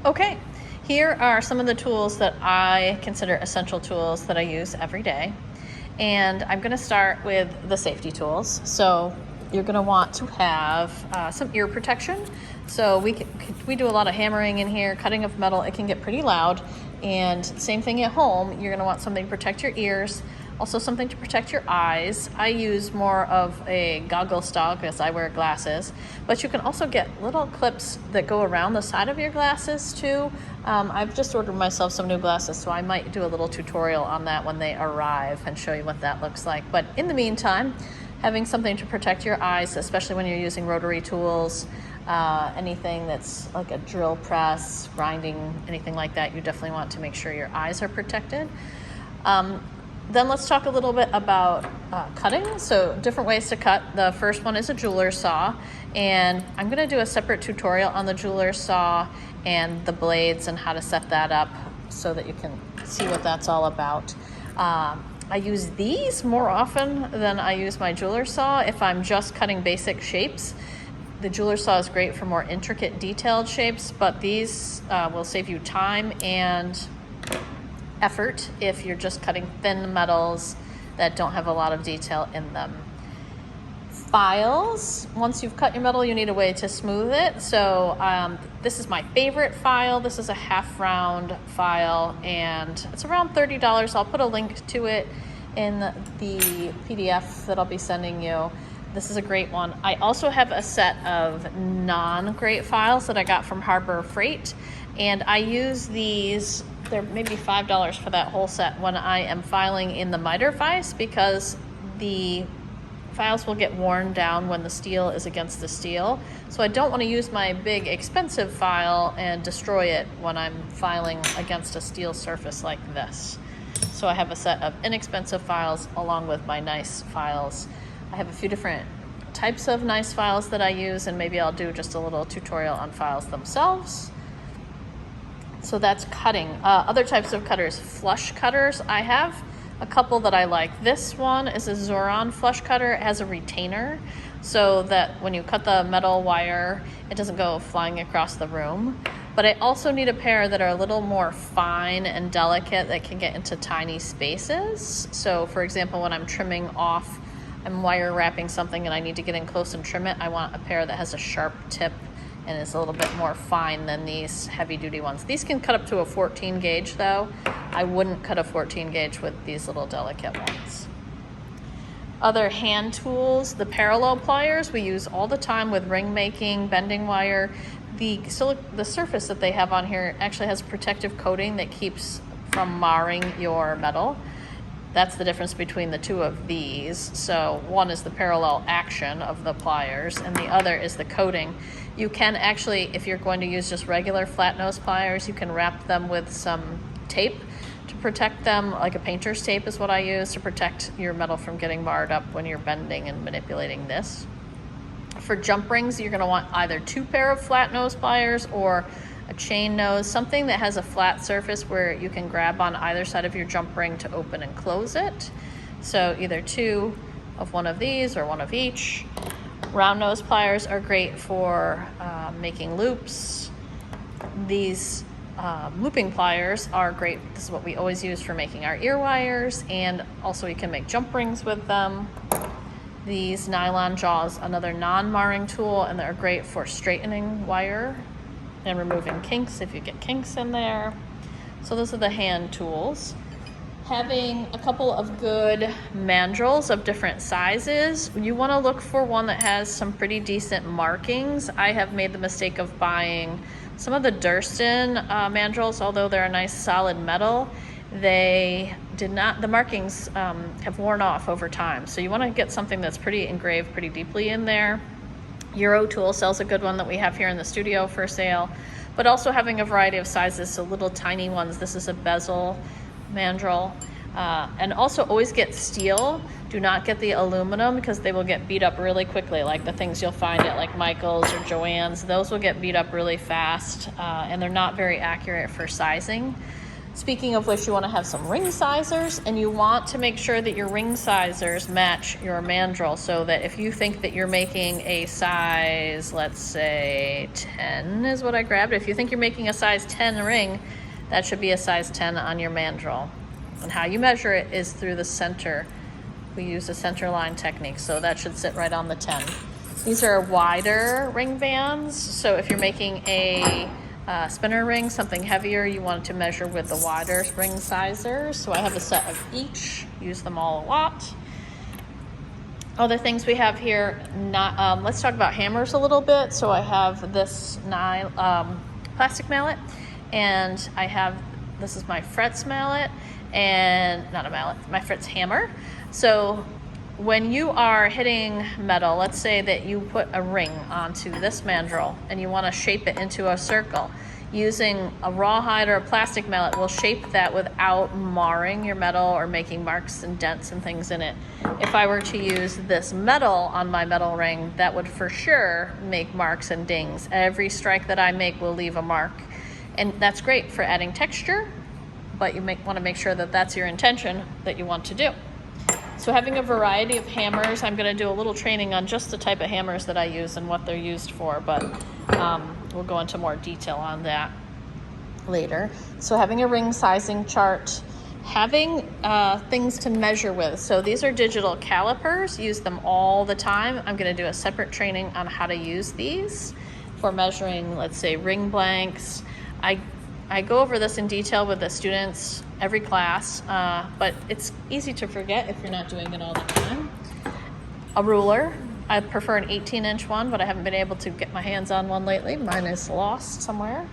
Okay, here are some of the tools that I consider essential tools that I use every day. And I'm gonna start with the safety tools. So you're gonna want to have some ear protection. So we do a lot of hammering in here, cutting of metal, it can get pretty loud. And same thing at home, you're gonna want something to protect your ears, also something to protect your eyes. I use more of a goggle style because I wear glasses, but you can also get little clips that go around the side of your glasses too. I've just ordered myself some new glasses, so I might do a little tutorial on that when they arrive and show you what that looks like. But in the meantime, having something to protect your eyes, especially when you're using rotary tools, anything that's like a drill press, grinding, anything like that, you definitely want to make sure your eyes are protected. Then let's talk a little bit about cutting. So different ways to cut. The first one is a jeweler's saw, and I'm gonna do a separate tutorial on the jeweler's saw and the blades and how to set that up so that you can see what that's all about. I use these more often than I use my jeweler's saw if I'm just cutting basic shapes. The jeweler's saw is great for more intricate, detailed shapes, but these will save you time and effort if you're just cutting thin metals that don't have a lot of detail in them. Files, once you've cut your metal, you need a way to smooth it. So this is my favorite file. This is a half round file and it's around $30. I'll put a link to it in the PDF that I'll be sending you. This is a great one. I also have a set of non-great files that I got from Harbor Freight, and I use these. They're maybe $5 for that whole set when I am filing in the miter vise, because the files will get worn down when the steel is against the steel. So I don't want to use my big expensive file and destroy it when I'm filing against a steel surface like this. So I have a set of inexpensive files along with my nice files. I have a few different types of nice files that I use, and maybe I'll do just a little tutorial on files themselves. So that's cutting. Other types of cutters, flush cutters. I have a couple that I like. This one is a Zoron flush cutter. It has a retainer so that when you cut the metal wire, it doesn't go flying across the room. But I also need a pair that are a little more fine and delicate that can get into tiny spaces. So for example, when I'm trimming off, I'm wire wrapping something and I need to get in close and trim it, I want a pair that has a sharp tip and is a little bit more fine than these heavy duty ones. These can cut up to a 14 gauge though. I wouldn't cut a 14 gauge with these little delicate ones. Other hand tools, the parallel pliers we use all the time with ring making, bending wire. The surface that they have on here actually has protective coating that keeps from marring your metal. That's the difference between the two of these. So one is the parallel action of the pliers and the other is the coating. You can actually, if you're going to use just regular flat nose pliers, you can wrap them with some tape to protect them, like a painter's tape is what I use to protect your metal from getting marred up when you're bending and manipulating this. For jump rings, you're gonna want either 2 pair of flat nose pliers or a chain nose, something that has a flat surface where you can grab on either side of your jump ring to open and close it. So either 2 of one of these or 1 of each. Round nose pliers are great for making loops. These looping pliers are great. This is what we always use for making our ear wires, and also you can make jump rings with them. These nylon jaws, another non-marring tool, and they're great for straightening wire and removing kinks if you get kinks in there. So those are the hand tools. Having a couple of good mandrels of different sizes. You want to look for one that has some pretty decent markings. I have made the mistake of buying some of the Durston mandrels, although they're a nice solid metal. The markings have worn off over time. So you want to get something that's pretty engraved pretty deeply in there. Euro Tool sells a good one that we have here in the studio for sale, but also having a variety of sizes, so little tiny ones. This is a bezel mandrel. And also always get steel. Do not get the aluminum because they will get beat up really quickly, like the things you'll find at like Michael's or Joann's. Those will get beat up really fast and they're not very accurate for sizing. Speaking of which, you want to have some ring sizers, and you want to make sure that your ring sizers match your mandrel, so that if you think that you're making a size, let's say 10 is what I grabbed. If you think you're making a size 10 ring, that should be a size 10 on your mandrel. And how you measure it is through the center. We use a center line technique, so that should sit right on the 10. These are wider ring bands, so if you're making a spinner ring, something heavier, you want to measure with the wider ring sizers. So I have a set of each, use them all a lot. Other things we have here, let's talk about hammers a little bit. So I have this plastic mallet, and this is my frets mallet, and not a mallet, my frets hammer. So when you are hitting metal, let's say that you put a ring onto this mandrel and you want to shape it into a circle. Using a rawhide or a plastic mallet will shape that without marring your metal or making marks and dents and things in it. If I were to use this metal on my metal ring, that would for sure make marks and dings. Every strike that I make will leave a mark. And that's great for adding texture, but you want to make sure that that's your intention that you want to do. So having a variety of hammers, I'm going to do a little training on just the type of hammers that I use and what they're used for, but we'll go into more detail on that later. So having a ring sizing chart, having things to measure with. So these are digital calipers, use them all the time. I'm going to do a separate training on how to use these for measuring, let's say, ring blanks. I go over this in detail with the students every class, but it's easy to forget if you're not doing it all the time. A ruler. I prefer an 18-inch one, but I haven't been able to get my hands on one lately. Mine is lost somewhere.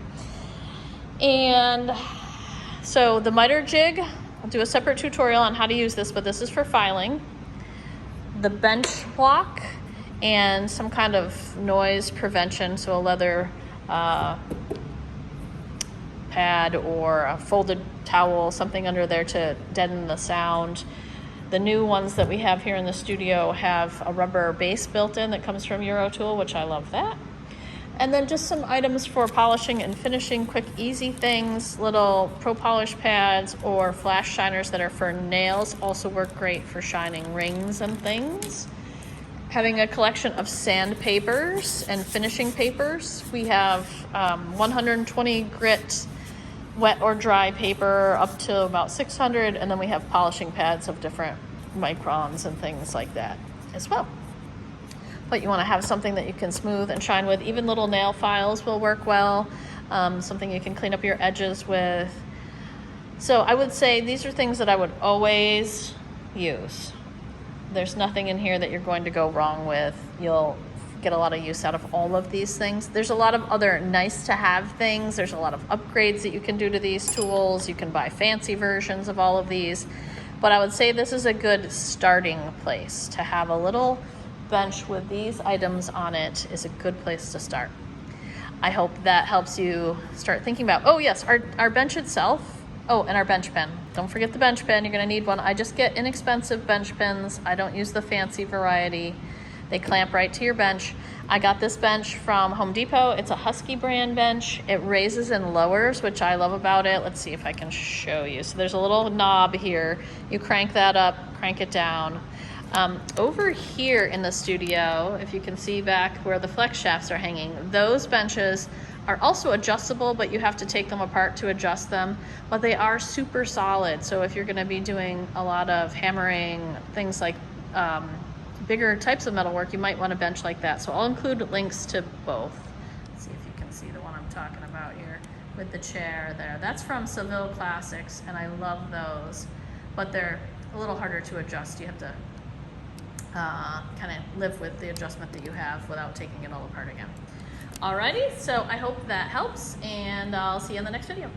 And so the miter jig, I'll do a separate tutorial on how to use this, but this is for filing. The bench block and some kind of noise prevention, so a leather pad or a folded towel, something under there to deaden the sound. The new ones that we have here in the studio have a rubber base built in that comes from Eurotool, which I love that. And then just some items for polishing and finishing, quick, easy things. Little pro polish pads or flash shiners that are for nails also work great for shining rings and things. Having a collection of sandpapers and finishing papers. We have 120 grit wet or dry paper up to about 600, and then we have polishing pads of different microns and things like that as well. But you want to have something that you can smooth and shine with. Even little nail files will work well, something you can clean up your edges with. So I would say these are things that I would always use. There's nothing in here that you're going to go wrong with. You'll get a lot of use out of all of these things. There's a lot of other nice to have things. There's a lot of upgrades that you can do to these tools. You can buy fancy versions of all of these. But I would say this is a good starting place. To have a little bench with these items on it is a good place to start. I hope that helps you start thinking about, oh yes, our bench itself. Oh, and our bench pen. Don't forget the bench pen. You're going to need one. I just get inexpensive bench pens. I don't use the fancy variety. They clamp right to your bench. I got this bench from Home Depot. It's a Husky brand bench. It raises and lowers, which I love about it. Let's see if I can show you. So there's a little knob here. You crank that up, crank it down. Over here in the studio, if you can see back where the flex shafts are hanging, those benches are also adjustable, but you have to take them apart to adjust them. But they are super solid. So if you're going to be doing a lot of hammering, things like bigger types of metalwork, you might want a bench like that. So I'll include links to both. Let's see if you can see the one I'm talking about here with the chair there. That's from Seville Classics, and I love those, but they're a little harder to adjust. You have to kind of live with the adjustment that you have without taking it all apart again. Alrighty, so I hope that helps, and I'll see you in the next video.